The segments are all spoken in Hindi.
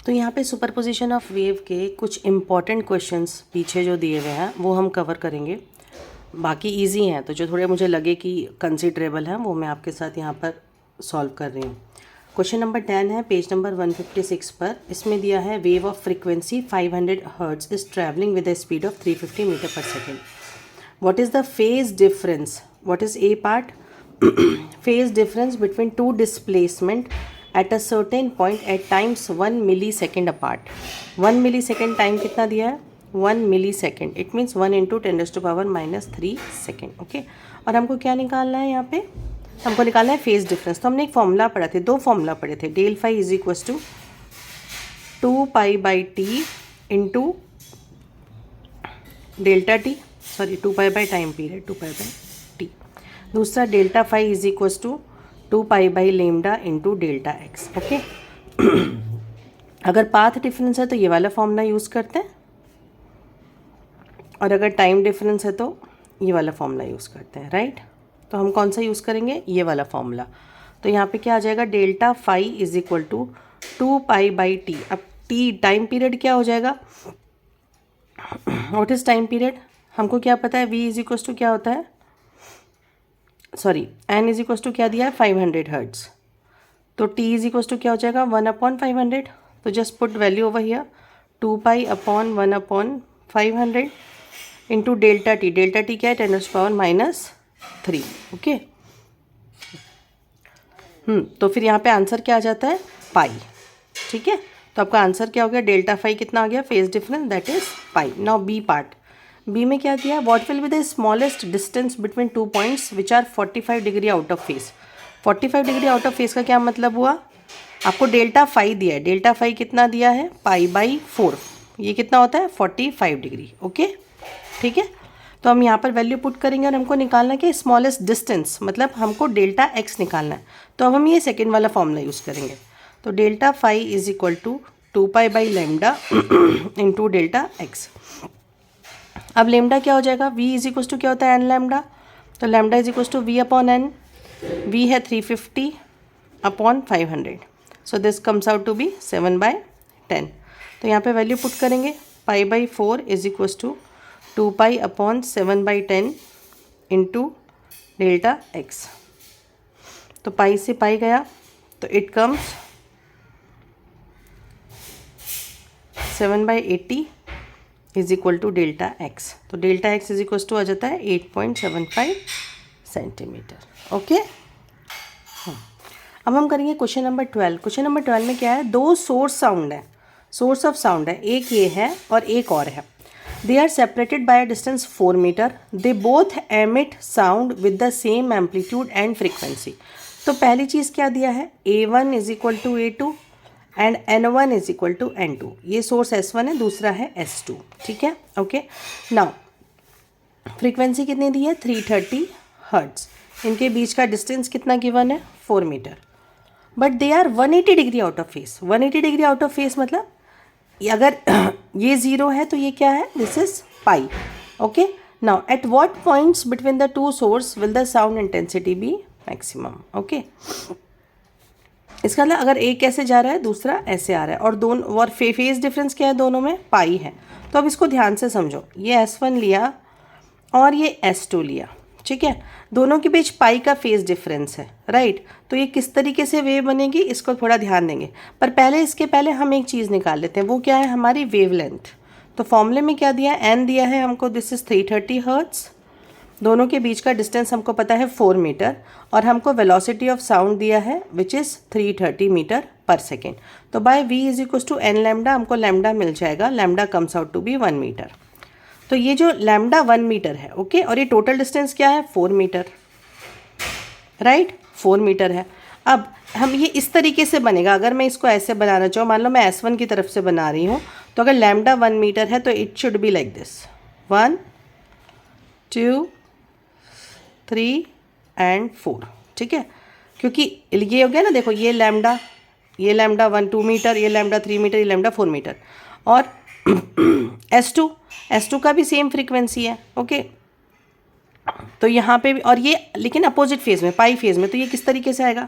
तो यहाँ पे सुपरपोजिशन ऑफ वेव के कुछ इम्पॉर्टेंट क्वेश्चंस पीछे जो दिए हुए हैं वो हम कवर करेंगे। बाकी इजी हैं, तो जो थोड़े मुझे लगे कि कंसिडरेबल हैं वो मैं आपके साथ यहाँ पर सॉल्व कर रही हूँ। क्वेश्चन नंबर 10 है पेज नंबर 156 पर। इसमें दिया है wave of frequency 500 hertz is travelling with a speed of 350 metre per second. What is the phase difference? What is a part? Phase difference between two displacement at a certain point at times 1 millisecond apart। 1 millisecond time कितना दिया है? 1 millisecond, it means 1 into 10⁻³ second. Okay, और हमको क्या निकालना है? यहाँ पे हमको निकालना है फेज डिफरेंस। तो हमने एक फॉर्मूला पढ़ा थे, दो फॉर्मूला पढ़े थे। Del phi is equal to 2π/t into delta T, sorry 2π by time period, 2π/t। दूसरा delta phi is equal to 2π/λ into delta X. Okay, अगर पाथ डिफरेंस है तो ये वाला फॉर्मूला यूज़ करते हैं, और अगर टाइम डिफरेंस है तो ये वाला फॉर्मूला यूज़ करते हैं, राइट। तो हम कौन सा यूज़ करेंगे? ये वाला फॉर्मूला। तो यहाँ पे क्या आ जाएगा? Delta phi is equal to 2π/t। अब टी टाइम पीरियड क्या हो जाएगा? What is time period? हमको क्या पता है? v इज इक्वल टू क्या होता है, sorry n is equal to क्या दिया है? 500 हर्ट्ज। तो t इज इक्वल टू क्या हो जाएगा? 1/500। तो just put value over here, 2π/1/500 into delta T. Delta T क्या है? 10⁻³ ओके। तो फिर यहाँ पे आंसर क्या आ जाता है? पाई। ठीक है, तो आपका आंसर क्या हो गया? डेल्टा फाई कितना आ गया? Phase difference, that is pi. Now B part. B में क्या दिया? What will be the smallest distance between two points which are 45 degree out of phase. 45 degree out of phase का क्या मतलब हुआ? आपको डेल्टा फाई दिया है, डेल्टा फाई कितना दिया है? π/4। ये कितना होता है? 45 डिग्री। ओके, ठीक है। तो हम यहाँ पर वैल्यू पुट करेंगे और हमको निकालना है कि स्मॉलेस्ट डिस्टेंस, मतलब हमको डेल्टा एक्स निकालना है। तो अब हम ये सेकेंड वाला फॉर्मूला यूज़ करेंगे। तो delta phi is equal to 2π/λ into delta X. अब लेमडा क्या हो जाएगा? v इज इक्वल टू क्या होता है? n lambda. तो lambda is equal to v/n। v है 350/500, so this comes out to be 7/10। तो यहाँ पे वैल्यू पुट करेंगे। π/4 is equal to 2π/7/10 into delta X. तो पाई से पाई गया, तो it comes 7/80 is equal to delta X. तो delta X is equal to आ जाता है 8.75 सेंटीमीटर। ओके, अब हम करेंगे क्वेश्चन नंबर 12। क्वेश्चन नंबर 12 में क्या है? दो सोर्स साउंड है, सोर्स ऑफ साउंड है, एक ये है और एक और है। They are separated by a distance 4 metre. They both emit sound with the same amplitude and frequency. तो पहली चीज़ क्या दिया है? A1 is equal to A2 and N1 is equal to N2। ये सोर्स S1 है, दूसरा है S2। ठीक है, ओके। नाउ फ्रीक्वेंसी कितनी दी है? 330 हर्ट्ज। इनके बीच का डिस्टेंस कितना गिवन है? 4 metre. But they are 180 degree out of phase. 180 degree out of phase मतलब अगर ये 0 है तो ये क्या है? This is pi. Okay, now at what points between the two source will the sound intensity be maximum. Okay, इसका मतलब अगर एक ऐसे जा रहा है, दूसरा ऐसे आ रहा है, और दोनों और फेज डिफरेंस क्या है? दोनों में पाई है। तो अब इसको ध्यान से समझो, ये S1 लिया और ये S2 लिया, ठीक है। दोनों के बीच पाई का फेज डिफरेंस है, राइट। तो ये किस तरीके से वेव बनेगी, इसको थोड़ा ध्यान देंगे। पर पहले इसके पहले हम एक चीज़ निकाल लेते हैं, वो क्या है? हमारी वेव लेंथ। तो फॉर्मूले में क्या दिया है? n दिया है हमको, दिस इज 330 हर्ट्ज। दोनों के बीच का डिस्टेंस हमको पता है 4 मीटर, और हमको वेलोसिटी ऑफ साउंड दिया है which is 330 metre per second. तो by v is equal to n lambda, हमको लैम्डा मिल जाएगा। Lambda comes out to be 1 metre. तो ये जो लैम्डा 1 मीटर है, ओके, और ये टोटल डिस्टेंस क्या है? 4 मीटर, राइट, 4 मीटर है। अब हम ये इस तरीके से बनेगा। अगर मैं इसको ऐसे बनाना चाहूँ, मान लो मैं S1 की तरफ से बना रही हूँ, तो अगर लैम्डा 1 मीटर है तो it should be like this, 1 2 3 and 4। ठीक है, क्योंकि ये हो गया ना, देखो ये लैम्डा 1 2 मीटर, ये लैम्डा 3 मीटर, ये लैम्डा 4 मीटर। और S2 का भी सेम फ्रीक्वेंसी है, ओके। तो यहाँ पे भी, और ये लेकिन अपोजिट फेज में, पाई फेज में। तो ये किस तरीके से आएगा?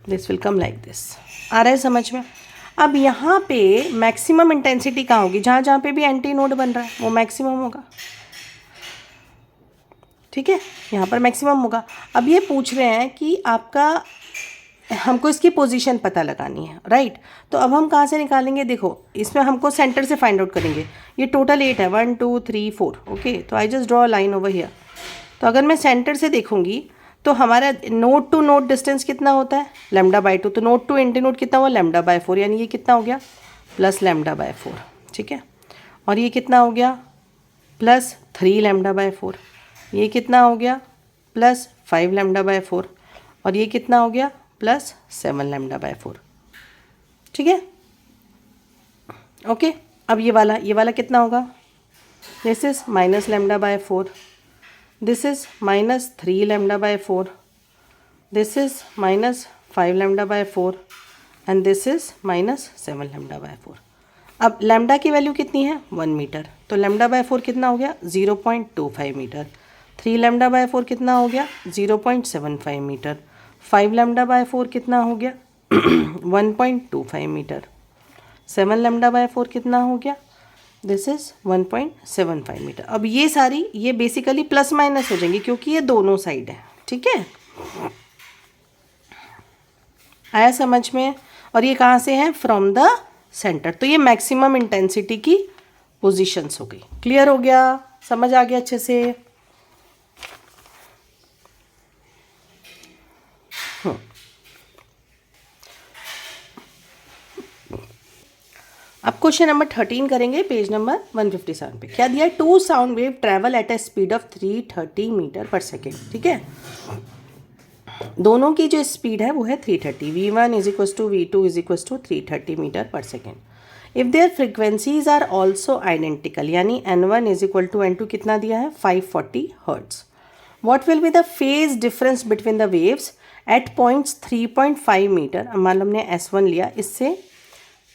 This will come like this. आ रहा है समझ में? अब यहाँ पे मैक्सिमम इंटेंसिटी कहाँ होगी? जहाँ जहाँ पे भी एंटी नोड बन रहा है वो मैक्सिमम होगा, ठीक है, यहाँ पर मैक्सिमम होगा। अब ये पूछ रहे हैं कि आपका, हमको इसकी पोजीशन पता लगानी है, राइट। तो अब हम कहाँ से निकालेंगे? देखो इसमें हमको सेंटर से फाइंड आउट करेंगे। ये टोटल 8 है, 1 2 3 4, ओके। तो I just draw a line over here. तो अगर मैं सेंटर से देखूंगी तो हमारा नोड टू नोड डिस्टेंस कितना होता है? λ/2। तो नोड टू एंटी नोड कितना हुआ? λ/4, यानी ये कितना हो गया? प्लस λ/4, ठीक है। और ये कितना हो गया? प्लस 3 λ/4। ये कितना हो गया? प्लस 5 λ/4। और ये कितना हो गया? प्लस 7 λ/4, ठीक है, ओके। अब ये वाला कितना होगा? This is minus λ/4, this is minus 3 λ/4, this is minus 5 λ/4 and this is minus 7 λ/4। अब लैम्डा की वैल्यू कितनी है? 1 मीटर। तो λ/4 कितना हो गया? 0.25 मीटर। 3 λ/4 कितना हो गया? 0.75 मीटर। 5 λ/4 कितना हो गया? 1.25 मीटर। 7 λ/4 कितना हो गया? This is 1.75 metre. अब ये सारी, ये बेसिकली प्लस माइनस हो जाएंगी क्योंकि ये दोनों साइड है, ठीक है। आया समझ में? और ये कहाँ से है? From the centre. तो ये मैक्सिमम इंटेंसिटी की पोजीशंस हो गई। क्लियर हो गया? समझ आ गया अच्छे से? अब क्वेश्चन नंबर 13 करेंगे, पेज नंबर 157 पे। क्या दिया है? 2 sound wave travel at a speed of 330 metre per second, ठीक है। दोनों की जो स्पीड है वो है 330। v1 is equal to v2 is equal to 330 metre per second. If their frequencies are also identical, यानी n1 is equal to n2 कितना दिया है? 540 hertz. What will be the phase difference between the waves at points 3.5 metre. अब मान लो हमने S1 लिया, इससे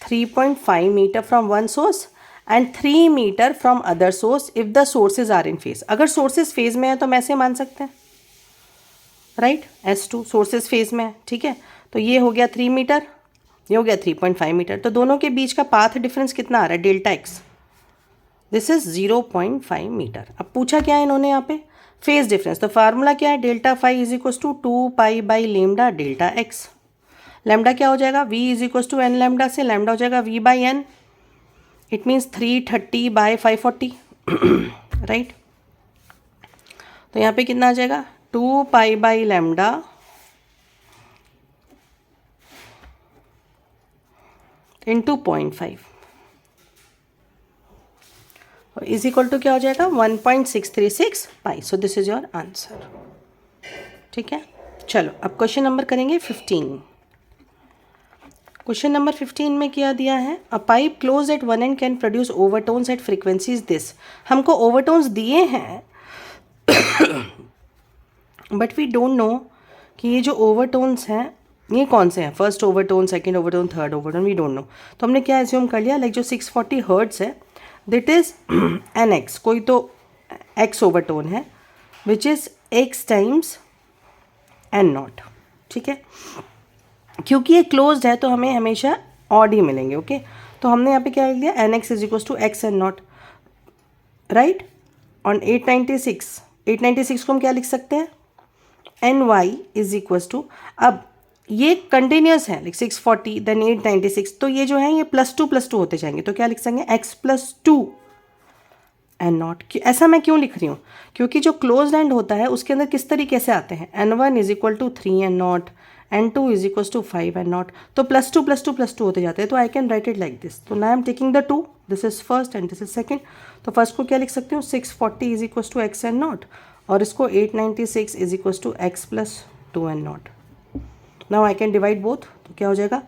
3.5 metre from one source and 3 metre from other source if the sources are in phase. अगर सोर्सेज फेज में है तो हम ऐसे मान सकते हैं, राइट। S2 सोर्सेज फेज में है, ठीक है। तो ये हो गया 3 मीटर, ये हो गया 3.5 मीटर। तो दोनों के बीच का पाथ डिफरेंस कितना आ रहा है? Delta x. This is 0.5 metre. अब पूछा क्या है इन्होंने यहाँ पे? Phase difference. तो फार्मूला क्या है? Delta phi is equal to 2π/λ∆x। Lambda क्या हो जाएगा? v is equal to n lambda से लैम्डा हो जाएगा v/n। It means 330/540, right. तो यहाँ पे कितना आ जाएगा? 2π/λ इंटू 0.5 इज इक्वल टू क्या हो जाएगा? 1.636 pi. So this is your answer, ठीक है। चलो अब क्वेश्चन नंबर करेंगे 15। क्वेश्चन नंबर 15 में क्या दिया है? A pipe close at one end can produce overtones at frequencies this. हमको ओवरटोन्स दिए हैं बट वी डोंट नो कि ये जो ओवरटोन्स हैं ये कौन से हैं, first overtone, second overtone, third overtone, we don't know. तो हमने क्या एज्यूम कर लिया, लाइक जो 640 हर्ट्स है दैट इज एन एक्स, कोई तो एक्स ओवरटोन है which is x times n nought, ठीक है। क्योंकि ये क्लोज्ड है तो हमें हमेशा ऑड ही मिलेंगे, ओके। तो हमने यहाँ पे क्या लिख दिया? N x is equal to x N nought, right. On 896 को हम क्या लिख सकते हैं? N y is equal to, अब ये कंटिन्यूस है, लाइक 640 देन 896, तो ये जो है ये +2 होते जाएंगे। तो क्या लिख सकते? X plus 2 N nought. ऐसा मैं क्यों लिख रही हूँ? क्योंकि जो क्लोज एंड होता है उसके अंदर किस तरीके से आते हैं? n1 is equal to 3 N naught, n2 is equal to 5 N not. तो +2 होते जाते हैं। तो I can write it like this. तो now I am taking the 2, this is first and this is second. तो फर्स्ट को क्या लिख सकती हूँ? 640 is equal to x N naught, और इसको 896 is equal to X plus 2 N naught. Now I can divide both. तो क्या हो जाएगा?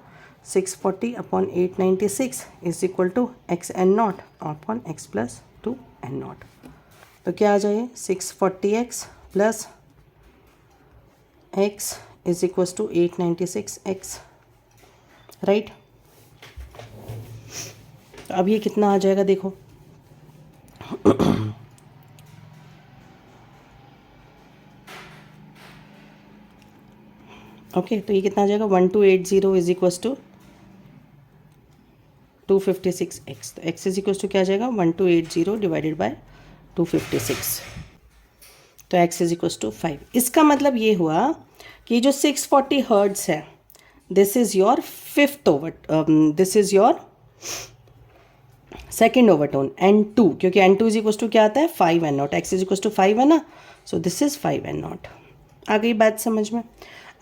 640 upon 896 is equal to x N nought upon x plus 2 N not. तो क्या आ जाए? 640x plus x is equal to 896x, right. अब ये कितना आ जाएगा देखो? ओके, तो ये कितना आ जाएगा 1280 इज इक्वस टू 256x। तो x इज इक्वस टू क्या आ जाएगा 1280 डिवाइडेड बाय 256, तो x इज इक्वस टू 5। इसका मतलब ये हुआ कि जो 640 हर्ट्ज है this is your fifth over, this is your second overtone N2, क्योंकि N2 इज इक्वस टू क्या आता है 5N0, x is equals to 5 है ना, सो दिस इज 5N0। आ गई बात समझ में।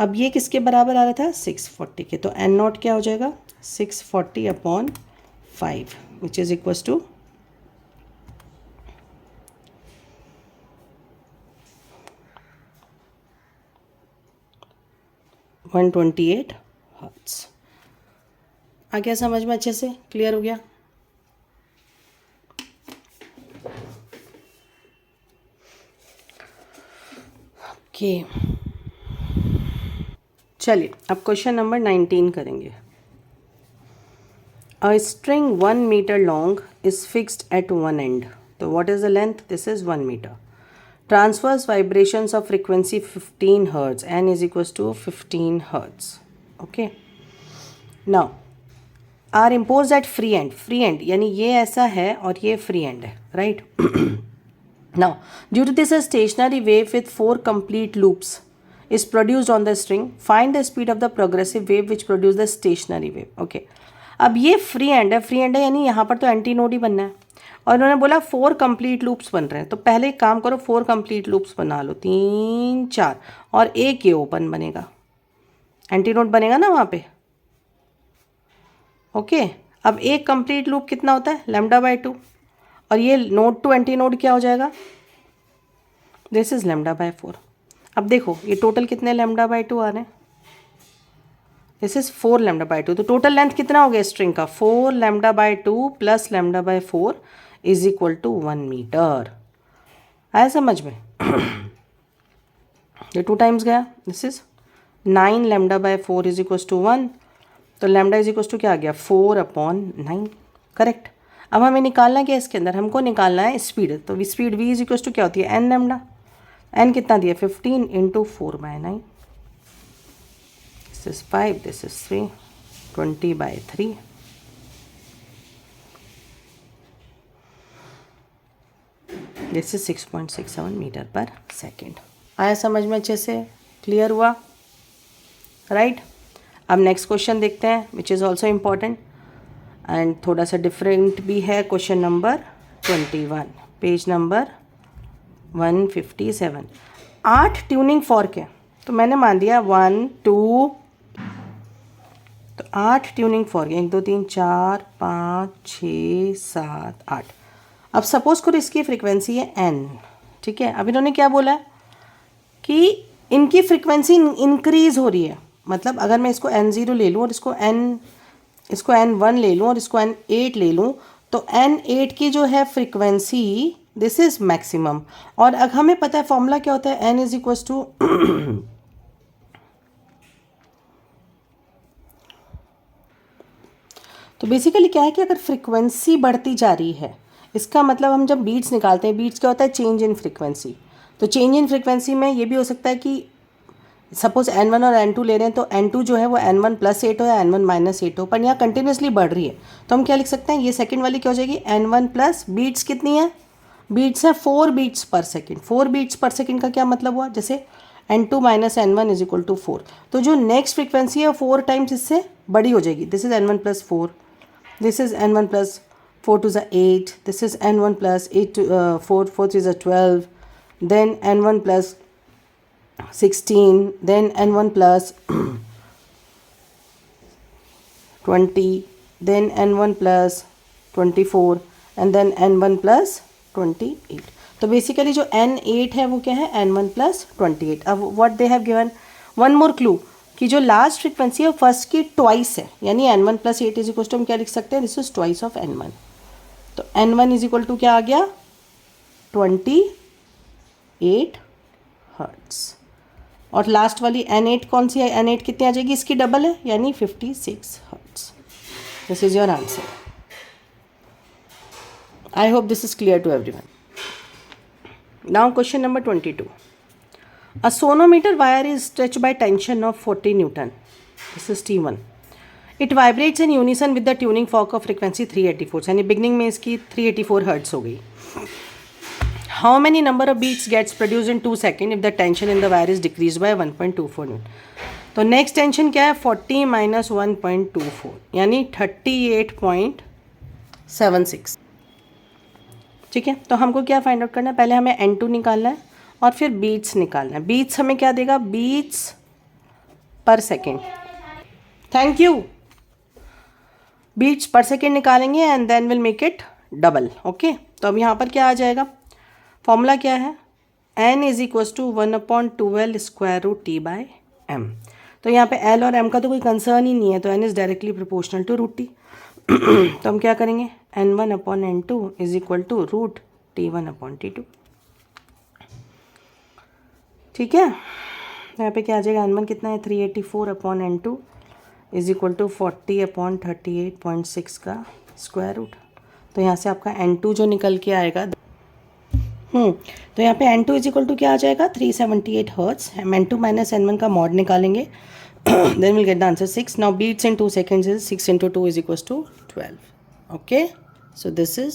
अब ये किसके बराबर आ रहा था 640 के, तो N0 क्या हो जाएगा 640 upon 5 which is equals to 128 hertz. आ गया समझ में, अच्छे से क्लियर हो गया। ओके चलिए अब क्वेश्चन नंबर 19 करेंगे। A string 1 metre long is fixed at one end, तो what is the length, this is 1 metre, transfers vibrations of frequency 15 hertz, n is equals to 15 hertz. Okay, now are impose at free end, free end यानी ये ऐसा है और ये फ्री एंड है, right. Now, due to this, a stationary wave with 4 complete loops is produced on the string. Find the speed of the progressive wave which produces the stationary wave. Okay. अब ये फ्री एंड है, फ्री एंड है यानी यहाँ पर तो एंटी नोड ही बनना है, और उन्होंने बोला 4 कंप्लीट लूप्स बन रहे हैं, तो पहले एक काम करो 4 कंप्लीट लूप्स बना लो, 3 4, और एक ये ओपन बनेगा, एंटी नोड बनेगा ना वहाँ पे। ओके, अब एक कंप्लीट लूप कितना होता है λ/2, और ये नोड टू एंटी नोड क्या हो जाएगा, दिस इज λ/4। अब देखो ये टोटल कितने λ/2 आ रहे हैं, दिस इज 4 λ/2, तो टोटल लेंथ कितना हो गया स्ट्रिंग का 4 λ/2 plus λ/4 is equal to 1 metre. आया समझ में। ये 2 टाइम्स गया, this is 9 λ/4 is equal to 1, तो लैम्डा इज इक्वल टू क्या आ गया 4/9, करेक्ट। अब हमें निकालना क्या है इसके अंदर, हमको निकालना है स्पीड, तो speed v is equal to क्या होती है n लैम्डा, n कितना दिया 15 into 4/9, this is 5, this is 3, 20/3, this is 6.67 metre per second. आया समझ में, अच्छे से क्लियर हुआ, राइट। अब नेक्स्ट क्वेश्चन देखते हैं which is also important and थोड़ा सा डिफरेंट भी है। Question number 21, page number 157। 8 tuning fork है, तो मैंने मान दिया 1 2, तो 8 ट्यूनिंग फॉर्क, 1 2 3 4 5 6 7 8। अब सपोज करो इसकी फ्रिक्वेंसी है n, ठीक है। अब इन्होंने क्या बोला कि इनकी फ्रिक्वेंसी इंक्रीज हो रही है, मतलब अगर मैं इसको n0 ले लूँ और इसको n1 ले लूँ और इसको n8 ले लूँ, तो n8 की जो है फ्रिक्वेंसी दिस इज मैक्सिमम, और अगर हमें पता है फॉर्मूला क्या होता है n इज इक्वल्स टू तो बेसिकली क्या है कि अगर फ्रिक्वेंसी बढ़ती जा रही है, इसका मतलब हम जब बीट्स निकालते हैं, बीट्स क्या होता है चेंज इन फ्रिक्वेंसी, तो चेंज इन फ्रिक्वेंसी में ये भी हो सकता है कि सपोज n1 और n2 ले रहे हैं, तो n2 जो है वो n1 + 8 हो या n1 - 8 हो, पर यहाँ कंटिन्यूसली बढ़ रही है, तो हम क्या लिख सकते हैं, ये सेकंड वाली क्या हो जाएगी n1 प्लस बीट्स कितनी है, बीट्स है 4 बीट्स पर सेकंड। 4 बीट्स पर सेकंड का क्या मतलब हुआ, जैसे n2 - n1 is equal to 4, तो जो नेक्स्ट फ्रिक्वेंसी है 4 टाइम्स इससे बड़ी हो जाएगी, this is n1 + 4, this is n1 + 4 to the 8, this is n1 + 8 to 4 4 is a 12, then n1 + 16, then n1 plus 20, then n1 plus 24, and then n1 plus 28। तो बेसिकली जो n8 है वो क्या है n1 plus 28। अब what they have given, one more clue, कि जो लास्ट फ्रिक्वेंसी है फर्स्ट की ट्वाइस है, यानी n1 + 8 इज इक्वल टू हम क्या लिख सकते हैं, this is twice of n1, तो n1 इज इक्वल टू क्या आ गया 28 हर्ट्ज, और लास्ट वाली n8 कौन सी है, n8 कितनी आ जाएगी, इसकी डबल है यानी 56 hertz. This is your answer. I hope this is clear to everyone. Now question number 22। A sonometer wire is stretched by tension of 40 Newton. This is T1. It vibrates in unison with the tuning fork of frequency 384. यानी बिगनिंग में इसकी 384 हर्ट्स हो गई. How many number of beats gets produced in 2 seconds if the tension in the wire is decreased by 1.24 Newton? तो नेक्स्ट टेंशन क्या है 40 माइनस 1.24 यानी 38.76. ठीक है, तो हमको क्या फाइंड आउट करना है, पहले हमें N2 निकालना है और फिर बीट्स निकालना है. बीट्स हमें क्या देगा, beats per second. Thank you. Beats per second निकालेंगे and then will make it double. Okay, तो अब यहाँ पर क्या आ जाएगा, फॉर्मूला क्या है, n is equals to 1/12 square root T by m. तो यहाँ पे l और m का तो कोई कंसर्न ही नहीं है, तो n is directly proportional to root T. तो हम क्या करेंगे, n1/n2 is equal to root t1/t2. ठीक है, यहाँ पे क्या आ जाएगा, n1 कितना है 384/n2 इज इक्वल टू 40/38.6 का स्क्वायर रूट. तो यहाँ से आपका n2 जो निकल के आएगा, तो यहाँ पे n2 इज इक्वल टू क्या आ जाएगा 378 हर्ट्स. n2 माइनस n1 का मॉड निकालेंगे, then will get the answer 6. Now beats in 2 seconds is 6 × 2 is equals to 12. Okay, so this is